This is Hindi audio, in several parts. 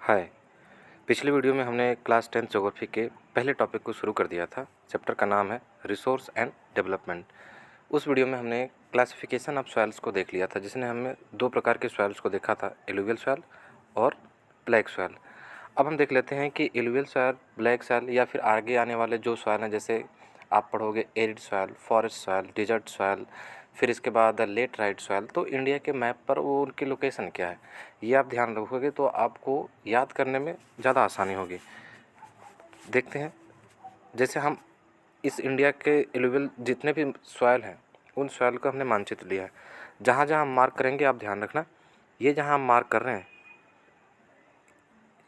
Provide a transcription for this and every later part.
हाय। पिछली वीडियो में हमने क्लास 10 ज्योग्राफी के पहले टॉपिक को शुरू कर दिया था। चैप्टर का नाम है रिसोर्स एंड डेवलपमेंट। उस वीडियो में हमने क्लासिफिकेशन ऑफ सॉइल्स को देख लिया था, जिसने हमें दो प्रकार के सॉइल्स को देखा था, एलुवियल सॉइल और ब्लैक सॉइल। अब हम देख लेते हैं कि एलुवियल सॉइल, ब्लैक सॉइल या फिर आगे आने वाले जो सॉइल हैं, जैसे आप पढ़ोगे arid soil, forest soil, desert soil, फिर इसके बाद लेट राइट सॉइल। तो इंडिया के मैप पर वो उनकी लोकेशन क्या है, ये आप ध्यान रखोगे तो आपको याद करने में ज़्यादा आसानी होगी। देखते हैं, जैसे हम इस इंडिया के एलुवियल जितने भी सॉइल हैं, उन सॉइल का हमने मानचित्र लिया है। जहाँ जहाँ हम मार्क करेंगे आप ध्यान रखना, ये जहाँ हम मार्क कर रहे हैं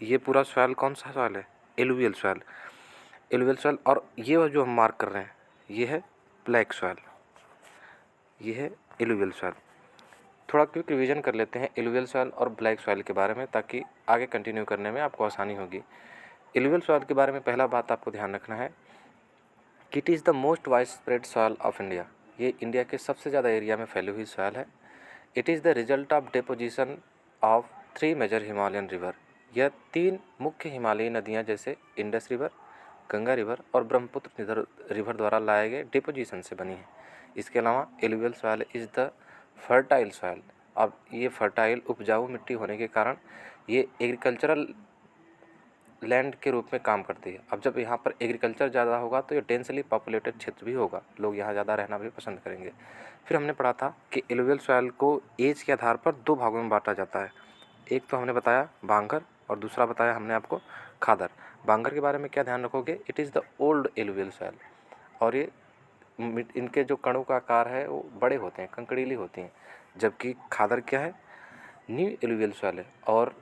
ये पूरा सॉइल कौन सा सॉइल है? Alluvial soil. Alluvial soil. और ये जो हम मार्क कर रहे हैं ये है ब्लैक सॉइल, ये है एलुवियल सॉइल। थोड़ा क्विक रिवीजन कर लेते हैं एलुवियल सॉइल और ब्लैक सॉइल के बारे में, ताकि आगे कंटिन्यू करने में आपको आसानी होगी। एलुवियल सॉइल के बारे में पहला बात आपको ध्यान रखना है कि it is the most wide spread soil of India. ये इंडिया के सबसे ज़्यादा एरिया में फैली हुई सॉइल है। It is the result of deposition of 3 major Himalayan river. यह 3 मुख्य हिमालयी नदियाँ जैसे इंडस रिवर, गंगा रिवर और ब्रह्मपुत्र रिवर द्वारा लाए गए डिपोजिशन से बनी है। इसके अलावा alluvial soil is the fertile soil. अब ये फर्टाइल उपजाऊ मिट्टी होने के कारण ये एग्रीकल्चरल लैंड के रूप में काम करती है। अब जब यहाँ पर एग्रीकल्चर ज़्यादा होगा तो ये डेंसली पॉपुलेटेड क्षेत्र भी होगा, लोग यहाँ ज़्यादा रहना भी पसंद करेंगे। फिर हमने पढ़ा था कि एलुवियल सॉइल को एज के आधार पर 2 भागों में बांटा जाता है। एक तो हमने बताया बांगर और दूसरा बताया हमने आपको खादर। बांगर के बारे में क्या ध्यान रखोगे? It is the old alluvial soil, और ये इनके जो कणों का आकार है वो बड़े होते हैं, कंकड़ीली होती हैं। जबकि खादर क्या है? न्यू एलुवियल सॉइल है, और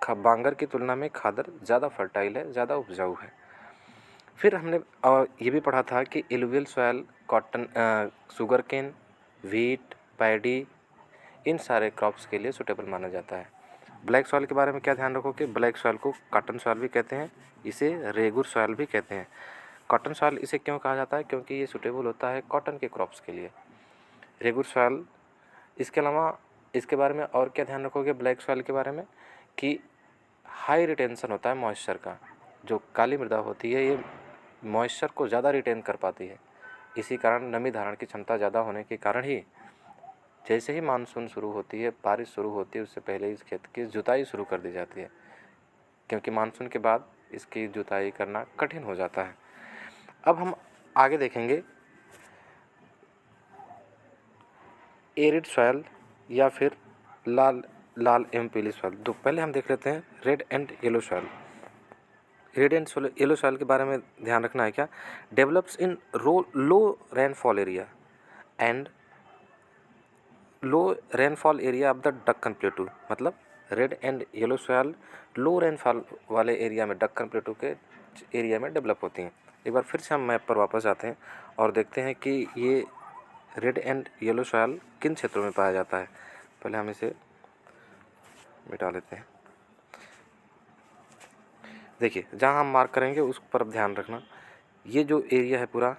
बांगर की तुलना में खादर ज़्यादा फर्टाइल है, ज़्यादा उपजाऊ है। फिर हमने ये भी पढ़ा था कि alluvial soil cotton, sugar cane, wheat, paddy, इन सारे क्रॉप्स के लिए सूटेबल माना जाता है। ब्लैक सॉइल के बारे में क्या ध्यान रखो कि ब्लैक सॉइल को कॉटन सॉइल भी कहते हैं, इसे रेगुर सॉइल भी कहते हैं। कॉटन सॉइल इसे क्यों कहा जाता है? क्योंकि ये सूटेबल होता है कॉटन के क्रॉप्स के लिए। रेगुर सॉइल, इसके अलावा इसके बारे में और क्या ध्यान रखोगे ब्लैक सॉइल के बारे में कि हाई रिटेंशन होता है मॉइस्चर का। जो काली मृदा होती है ये मॉइस्चर को ज़्यादा रिटेन कर पाती है। इसी कारण नमी धारण की क्षमता ज़्यादा होने के कारण ही जैसे ही मानसून शुरू होती है, बारिश शुरू होती है, उससे पहले इस खेत की जुताई शुरू कर दी जाती है, क्योंकि मानसून के बाद इसकी जुताई करना कठिन हो जाता है। अब हम आगे देखेंगे एरिड सॉइल या फिर लाल लाल एवं पीली सॉइल। तो पहले हम देख लेते हैं red and yellow soil. Red and yellow soil के बारे में ध्यान रखना है क्या? Develops in low rainfall area and low rainfall area of the Deccan plateau. मतलब red and yellow soil low rainfall वाले एरिया में, दक्कन प्लेटू के एरिया में डेवलप होती हैं। एक बार फिर से हम मैप पर वापस आते हैं और देखते हैं कि ये रेड एंड येलो सॉइल किन क्षेत्रों में पाया जाता है। पहले हम इसे मिटा लेते हैं। देखिए, जहाँ हम मार्क करेंगे उस पर ध्यान रखना। ये जो एरिया है पूरा,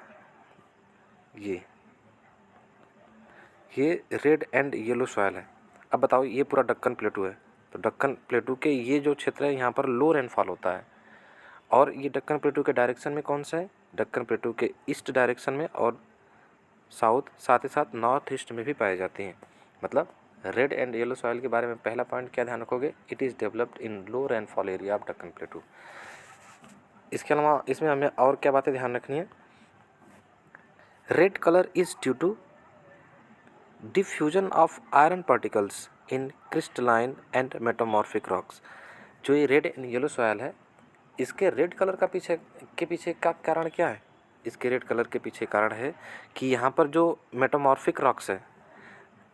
ये रेड एंड येलो सॉइल है। अब बताओ, ये पूरा दक्कन प्लेटू है, तो दक्कन प्लेटू के ये जो क्षेत्र है यहाँ पर लो रेनफॉल होता है। और ये दक्कन प्लेटू के डायरेक्शन में कौन सा है? दक्कन प्लेटू के ईस्ट डायरेक्शन में और साउथ, साथ ही साथ नॉर्थ ईस्ट में भी पाए जाती हैं। मतलब रेड एंड येलो सॉइल के बारे में पहला पॉइंट क्या ध्यान रखोगे? It is developed in low rainfall area of Deccan प्लेटू। इसके अलावा इसमें हमें और क्या बातें ध्यान रखनी है? Red colour is due to diffusion of iron particles in crystalline and metamorphic rocks. जो ये रेड एंड येलो सॉइल है, इसके रेड कलर का पीछे का कारण क्या है? इसके रेड कलर के पीछे कारण है कि यहाँ पर जो मेटामॉर्फिक रॉक्स है,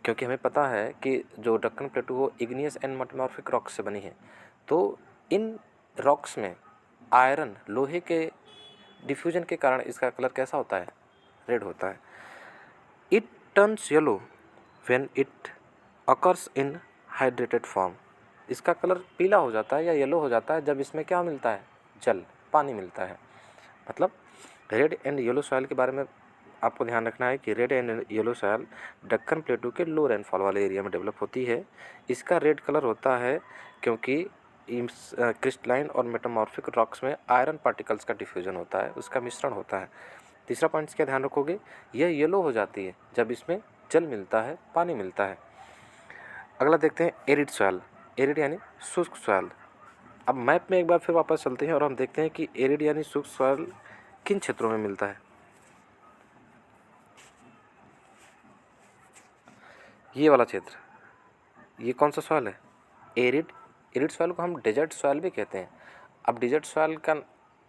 क्योंकि हमें पता है कि जो दक्कन प्लेटू वो इग्नियस एंड मेटामॉर्फिक रॉक्स से बनी है, तो इन रॉक्स में आयरन, लोहे के डिफ्यूजन के कारण इसका कलर कैसा होता है? रेड होता है। It turns yellow when it occurs in hydrated form. इसका कलर पीला हो जाता है या येलो हो जाता है जब इसमें क्या मिलता है? जल, पानी मिलता है। मतलब रेड एंड येलो सॉइल के बारे में आपको ध्यान रखना है कि red and yellow soil Deccan प्लेटू के लो रेनफॉल वाले एरिया में डेवलप होती है। इसका रेड कलर होता है क्योंकि क्रिस्टलाइन और मेटामॉर्फिक रॉक्स में आयरन पार्टिकल्स का डिफ्यूजन होता है, उसका मिश्रण होता है। तीसरा पॉइंट क्या ध्यान रखोगे, यह येलो हो जाती है जब इसमें जल मिलता है, पानी मिलता है। अगला देखते हैं एरिड सॉइल। एरिड यानी शुष्क सॉइल। अब मैप में एक बार फिर वापस चलते हैं और हम देखते हैं कि एरिड यानी शुष्क सॉइल किन क्षेत्रों में मिलता है। ये वाला क्षेत्र, ये कौन सा सॉइल है, एरिड। एरिड सॉइल को हम डेजर्ट सॉइल भी कहते हैं। अब डेजर्ट सॉइल का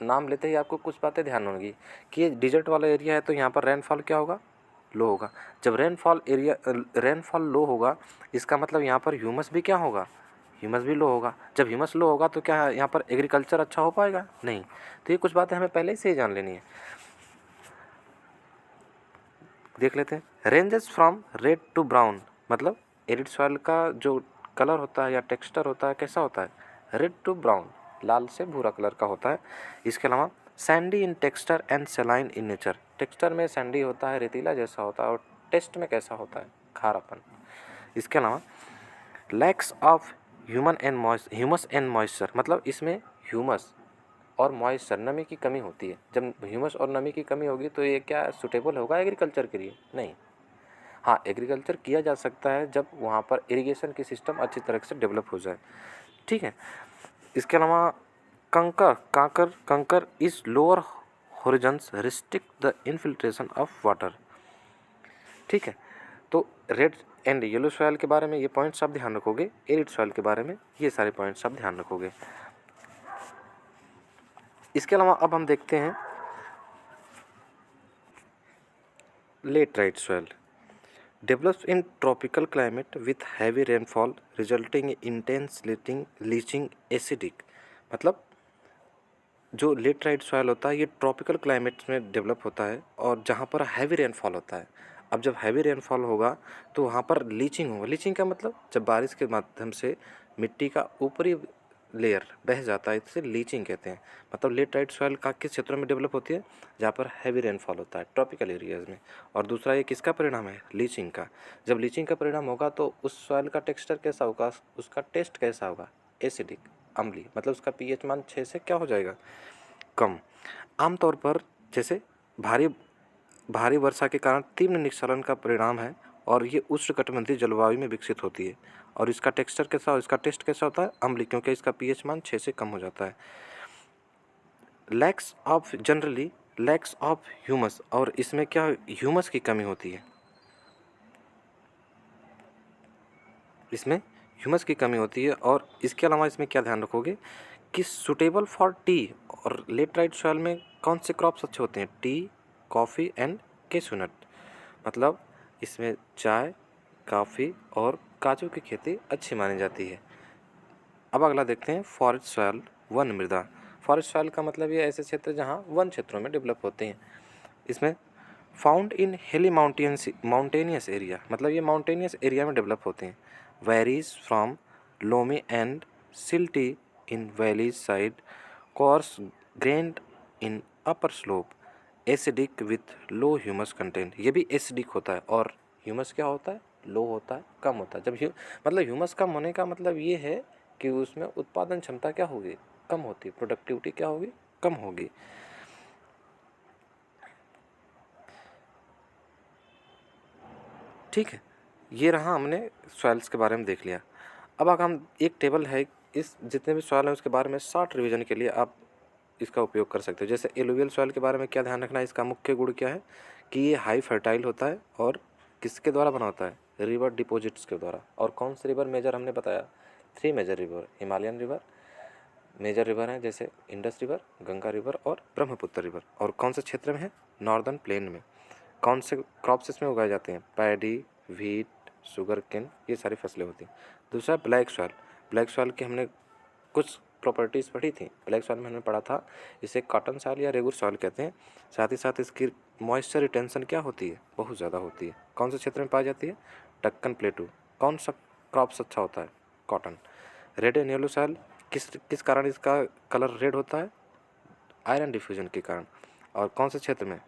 नाम लेते ही आपको कुछ बातें ध्यान होंगी कि ये डेजर्ट वाला एरिया है तो यहाँ पर रेनफॉल क्या होगा, लो होगा। जब रेनफॉल लो होगा, इसका मतलब यहाँ पर ह्यूमस भी क्या होगा, ह्यूमस भी लो होगा। जब ह्यूमस लो होगा तो क्या यहाँ पर एग्रीकल्चर अच्छा हो पाएगा, नहीं। तो ये कुछ बातें हमें पहले से ही जान लेनी है। देख लेते हैं, ranges from red to brown, मतलब एरिड सॉइल का जो कलर होता है या टेक्सचर होता है कैसा होता है, रेड टू ब्राउन, लाल से भूरा कलर का होता है। इसके अलावा Sandy in texture and सेलाइन in nature, texture में सैंडी होता है, रेतीला जैसा होता है, और टेस्ट में कैसा होता है, खारापन। इसके अलावा lakhs of humus and moisture, मतलब इसमें ह्यूमस और मॉइस्चर, नमी की कमी होती है। जब ह्यूमस और नमी की कमी होगी तो ये क्या सूटेबल होगा एग्रीकल्चर के लिए, नहीं। हाँ, एग्रीकल्चर किया जा सकता है जब वहाँ पर इरिगेशन की सिस्टम अच्छी तरह से डेवलप हो जाए, ठीक है। इसके अलावा कंकर is lower Horizons restrict the infiltration of water, ठीक है। तो रेड एंड येलो सॉइल के बारे में ये पॉइंट्स आप ध्यान रखोगे, एरिड सॉइल के बारे में ये सारे पॉइंट्स आप ध्यान रखोगे। इसके अलावा अब हम देखते हैं laterite soil. Develops in tropical climate with heavy rainfall resulting in intense leaching acidic, मतलब जो लेटराइट सॉइल होता है ये ट्रॉपिकल क्लाइमेट्स में डेवलप होता है और जहाँ पर हैवी रेनफॉल होता है। अब जब हैवी रेनफॉल होगा तो वहाँ पर लीचिंग होगा। लीचिंग का मतलब जब बारिश के माध्यम से मिट्टी का ऊपरी लेयर बह जाता है, इसे लीचिंग कहते हैं। मतलब लेटराइट सॉइल का किस क्षेत्रों में डेवलप होती है, जहाँ पर हैवी रेनफॉल होता है, ट्रॉपिकल एरियाज में। और दूसरा ये किसका परिणाम है, लीचिंग का। जब लीचिंग का परिणाम होगा तो उस सॉइल का टेक्सचर कैसा होगा, उसका टेस्ट कैसा होगा, एसिडिक, अम्लीय, मतलब उसका पीएच मान 6 से क्या हो जाएगा, कम। आमतौर पर जैसे भारी भारी वर्षा के कारण तीव्र निस्खलन का परिणाम है और ये उष्णकटिबंधीय जलवायु में विकसित होती है। और इसका टेक्सचर कैसा और इसका टेस्ट कैसा होता है, अम्लीय, क्योंकि इसका पीएच मान 6 से कम हो जाता है। लैक्स ऑफ ह्यूमस, और इसमें क्या ह्यूमस की कमी होती है, इसमें ह्यूमस की कमी होती है। और इसके अलावा इसमें क्या ध्यान रखोगे कि सुटेबल फॉर टी, और लेटराइट सॉइल में कौन से क्रॉप्स अच्छे होते हैं, टी, कॉफ़ी एंड कैशूनट, मतलब इसमें चाय, कॉफ़ी और काजू की खेती अच्छी मानी जाती है। अब अगला देखते हैं फॉरेस्ट सॉइल, वन मृदा। फॉरेस्ट सॉइल का मतलब ये ऐसे क्षेत्र जहाँ वन क्षेत्रों में डेवलप होते हैं। इसमें फाउंड इन हिली माउंटेनियस एरिया, मतलब ये माउंटेनियस एरिया में डेवलप होते हैं। Varies from loamy and silty in valleys side, course grand in upper slope, acidic with low humus content, ये भी एसिडिक होता है। और ह्यूमस क्या होता है, लो होता है, कम होता है। जब मतलब ह्यूमस कम होने का मतलब ये है कि उसमें उत्पादन क्षमता क्या होगी, कम होती है, प्रोडक्टिविटी क्या होगी, कम होगी। ठीक है, ये रहा, हमने सॉइल्स के बारे में देख लिया। अब अगर हम एक टेबल है, इस जितने भी सॉइल हैं उसके बारे में शॉर्ट रिवीजन के लिए आप इसका उपयोग कर सकते हो। जैसे एलुवियल सॉइल के बारे में क्या ध्यान रखना है, इसका मुख्य गुण क्या है कि ये हाई फर्टाइल होता है और किसके द्वारा बना होता है, रिवर डिपॉजिट्स के द्वारा। और कौन से रिवर मेजर हमने बताया, 3 major river, Himalayan river major river हैं जैसे इंडस रिवर, गंगा रिवर और ब्रह्मपुत्र रिवर। और कौन से क्षेत्र में है, नॉर्दर्न प्लेन में। कौन से क्रॉप्स इसमें उगाए जाते हैं, पैडी, व्हीट, शुगर केन, ये सारी फसलें होती हैं। दूसरा ब्लैक सॉइल। ब्लैक सॉइल की हमने कुछ प्रॉपर्टीज़ पढ़ी थी। ब्लैक सॉइल में हमने पढ़ा था इसे कॉटन सॉइल या रेगुर सॉइल कहते हैं। साथ ही साथ इसकी मॉइस्चर रिटेंशन क्या होती है, बहुत ज़्यादा होती है। कौन से क्षेत्र में पाई जाती है, दक्कन प्लेटू। कौन सा क्रॉप्स अच्छा होता है, cotton. Red and yellow soil, किस कारण इसका कलर रेड होता है, आयरन डिफ्यूजन के कारण। और कौन से क्षेत्र में,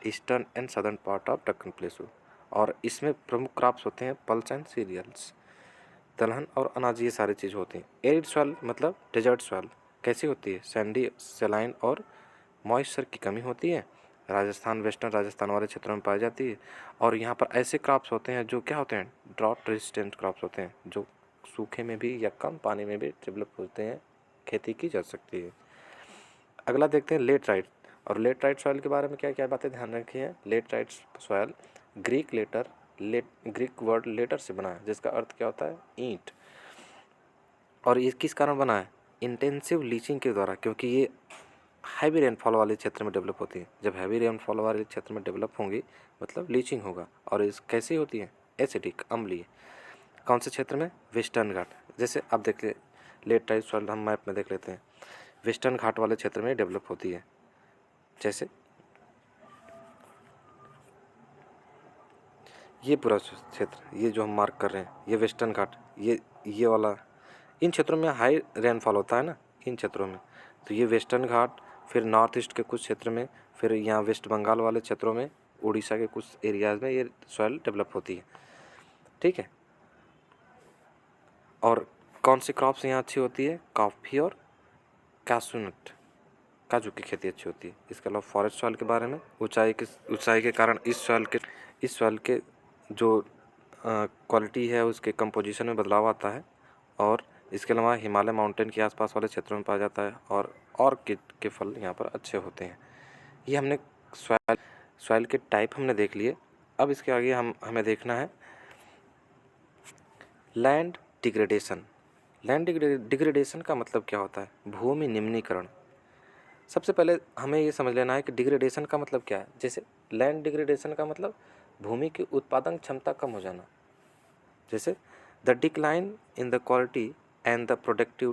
eastern and southern part of Deccan प्लेटू। और इसमें प्रमुख क्रॉप्स होते हैं पल्स एंड सीरियल्स। दलहन और अनाज, ये सारी चीज़ होती हैं। एरिड सॉइल मतलब डेजर्ट सॉइल कैसी होती है? सैंडी, सलाइन और मॉइस्चर की कमी होती है। राजस्थान, वेस्टर्न राजस्थान वाले क्षेत्रों में पाई जाती है। और यहाँ पर ऐसे क्रॉप्स होते हैं जो क्या होते हैं? ड्रॉट रेजिस्टेंट क्रॉप्स होते हैं, जो सूखे में भी या कम पानी में भी डेवलप होते हैं, खेती की जा सकती है। अगला देखते हैं लेटराइट। और लेटराइट सॉइल के बारे में क्या क्या बातें ध्यान रखी है? Laterite soil Greek word later से बना है, जिसका अर्थ क्या होता है? ईंट। और ये किस कारण बना है? इंटेंसिव लीचिंग के द्वारा, क्योंकि ये हैवी रेनफॉल वाले क्षेत्र में डेवलप होती है। जब हैवी रेनफॉल वाले क्षेत्र में डेवलप होंगी मतलब लीचिंग होगा। और इस कैसी होती है? एसिडिक, अम्लीय। कौन से क्षेत्र में? वेस्टर्न घाट। जैसे आप देख ले, लेटराइट सॉइल हम मैप में देख लेते हैं, वेस्टर्न घाट वाले क्षेत्र में डेवलप होती है। जैसे ये पूरा क्षेत्र, ये जो हम मार्क कर रहे हैं, ये वेस्टर्न घाट, ये वाला, इन क्षेत्रों में हाई रेनफॉल होता है ना, इन क्षेत्रों में। तो ये वेस्टर्न घाट, फिर नॉर्थ ईस्ट के कुछ क्षेत्र में, फिर यहाँ वेस्ट बंगाल वाले क्षेत्रों में, उड़ीसा के कुछ एरियाज़ में ये सॉइल डेवलप होती है। ठीक है। और कौन सी क्रॉप्स यहाँ अच्छी होती है? कॉफ़ी और कैशूनट, काजू की खेती अच्छी होती है। इसके अलावा फॉरेस्ट सॉइल के बारे में, ऊंचाई के कारण इस सॉइल के जो क्वालिटी है उसके कंपोजिशन में बदलाव आता है। और इसके अलावा हिमालय माउंटेन के आसपास वाले क्षेत्रों में पाया जाता है। और ऑर्किड के फल यहाँ पर अच्छे होते हैं। ये हमने सॉइल के टाइप हमने देख लिए। अब इसके आगे हमें देखना है लैंड डिग्रेडेशन। लैंड डिग्रेडेशन का मतलब क्या होता है? भूमि निम्नीकरण। सबसे पहले हमें ये समझ लेना है कि डिग्रेडेशन का मतलब क्या है। जैसे लैंड डिग्रेडेशन का मतलब भूमि की उत्पादन क्षमता कम हो जाना। जैसे the decline in the quality and the productive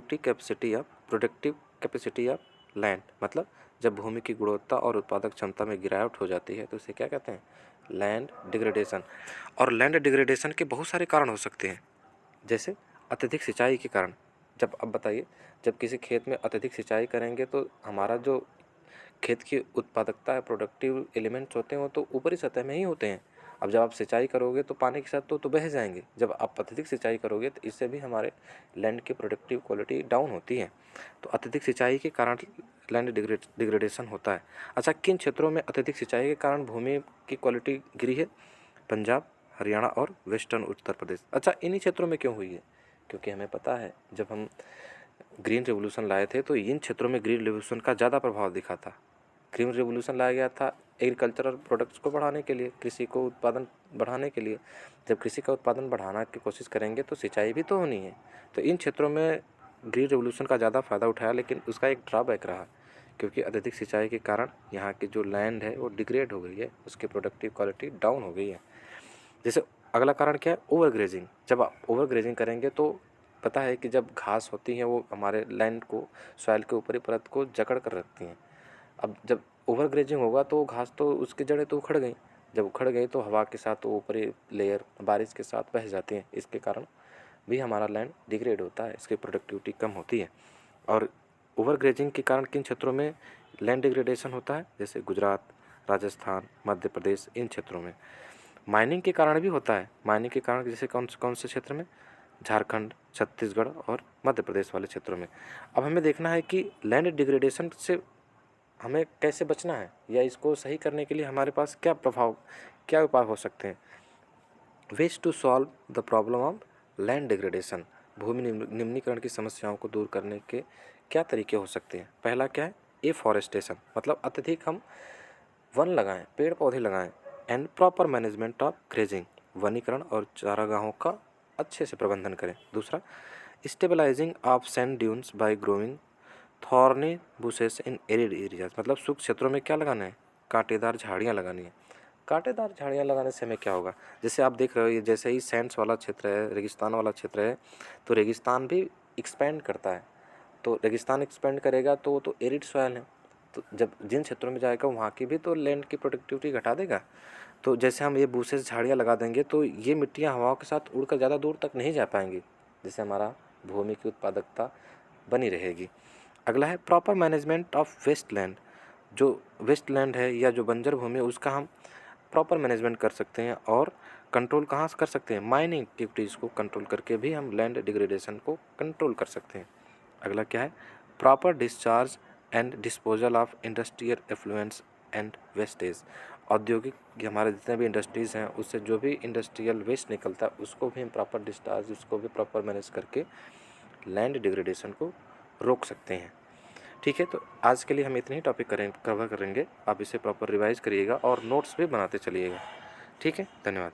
capacity of land, मतलब जब भूमि की गुणवत्ता और उत्पादक क्षमता में गिरावट हो जाती है तो इसे क्या कहते हैं? Land degradation. और लैंड डिग्रेडेशन के बहुत सारे कारण हो सकते हैं। जैसे अत्यधिक सिंचाई के कारण। जब अब बताइए, जब किसी खेत में अत्यधिक सिंचाई करेंगे तो हमारा जो खेत की उत्पादकता है, प्रोडक्टिव एलिमेंट्स होते हैं, वो तो ऊपरी सतह में ही होते हैं। अब जब आप सिंचाई करोगे तो पानी के साथ तो बह जाएंगे। जब आप अत्यधिक सिंचाई करोगे तो इससे भी हमारे लैंड की प्रोडक्टिव क्वालिटी डाउन होती है। तो अत्यधिक सिंचाई के कारण लैंड डिग्रेडेशन होता है। अच्छा, किन क्षेत्रों में अत्यधिक सिंचाई के कारण भूमि की क्वालिटी गिरी है? पंजाब, हरियाणा और वेस्टर्न उत्तर प्रदेश। अच्छा, इन्हीं क्षेत्रों में क्यों हुई है? क्योंकि हमें पता है जब हम ग्रीन रेवोल्यूशन लाए थे तो इन क्षेत्रों में ग्रीन रेवोल्यूशन का ज़्यादा प्रभाव दिखा था। ग्रीन रेवोल्यूशन लाया गया था एग्रीकल्चरल प्रोडक्ट्स को बढ़ाने के लिए, कृषि को उत्पादन बढ़ाने के लिए। जब कृषि का उत्पादन बढ़ाना की कोशिश करेंगे तो सिंचाई भी तो होनी है। तो इन क्षेत्रों में ग्रीन रेवोल्यूशन का ज़्यादा फ़ायदा उठाया, लेकिन उसका एक ड्रॉबैक रहा, क्योंकि अत्यधिक सिंचाई के कारण यहाँ की जो लैंड है वो डिग्रेड हो गई है, उसकी प्रोडक्टिव क्वालिटी डाउन हो गई है। जैसे अगला कारण क्या है? Over grazing. जब आप ओवर ग्रेजिंग करेंगे तो पता है कि जब घास होती है वो हमारे लैंड को, सॉइल के ऊपरी परत को जकड़ कर रखती हैं। अब जब ओवर ग्रेजिंग होगा तो घास तो उसकी जड़ें तो उखड़ गई। जब उखड़ गई तो हवा के साथ वो ऊपरी लेयर बारिश के साथ बह जाती हैं। इसके कारण भी हमारा लैंड डिग्रेड होता है, इसकी प्रोडक्टिविटी कम होती है। और ओवर ग्रेजिंग के कारण किन क्षेत्रों में लैंड डिग्रेडेशन होता है? जैसे गुजरात, राजस्थान, मध्य प्रदेश, इन क्षेत्रों में। माइनिंग के कारण भी होता है। माइनिंग के कारण जैसे कौन से क्षेत्र में? झारखंड, छत्तीसगढ़ और मध्य प्रदेश वाले क्षेत्रों में। अब हमें देखना है कि लैंड डिग्रेडेशन से हमें कैसे बचना है, या इसको सही करने के लिए हमारे पास क्या उपाय हो सकते हैं। Ways to solve the problem of land degradation. भूमि निम्नीकरण की समस्याओं को दूर करने के क्या तरीके हो सकते हैं? पहला क्या है? एफॉरेस्टेशन, मतलब अत्यधिक हम वन लगाएं, पेड़ पौधे लगाएं। And proper management of grazing, वनीकरण और चारागाहों का अच्छे से प्रबंधन करें। दूसरा, stabilising of sand dunes by growing thorny bushes in arid areas, मतलब सूखे क्षेत्रों में क्या लगाना है? कांटेदार झाड़ियाँ लगानी है। कांटेदार झाड़ियाँ लगाने से हमें क्या होगा? जैसे आप देख रहे हो, ये जैसे ही सैंड्स वाला क्षेत्र है, रेगिस्तान वाला क्षेत्र है, तो रेगिस्तान भी एक्सपेंड करता है। तो रेगिस्तान एक्सपेंड करेगा तो वो तो एरिड सॉइल है, तो जब जिन क्षेत्रों में जाएगा वहाँ की भी तो लैंड की प्रोडक्टिविटी घटा देगा। तो जैसे हम ये बूसेस झाड़ियाँ लगा देंगे तो ये मिट्टियाँ हवाओं के साथ उड़कर ज़्यादा दूर तक नहीं जा पाएंगी, जिससे हमारा भूमि की उत्पादकता बनी रहेगी। अगला है proper management of waste land. जो वेस्ट लैंड है या जो बंजर भूमि है उसका हम प्रॉपर मैनेजमेंट कर सकते हैं और कंट्रोल कहाँ से कर सकते हैं, माइनिंग एक्टिविटीज़ को कंट्रोल करके भी हम लैंड डिग्रेडेशन को कंट्रोल कर सकते हैं। अगला क्या है, proper discharge and disposal of industrial effluents and wastage. औद्योगिक ये हमारे जितने भी इंडस्ट्रीज़ हैं उससे जो भी इंडस्ट्रियल वेस्ट निकलता है उसको भी हम प्रॉपर डिस्चार्ज, उसको भी प्रॉपर मैनेज करके लैंड डिग्रेडेशन को रोक सकते हैं। ठीक है, तो आज के लिए हम इतने ही टॉपिक कवर करेंगे। आप इसे प्रॉपर रिवाइज करिएगा और नोट्स भी बनाते चलिएगा। ठीक है, धन्यवाद।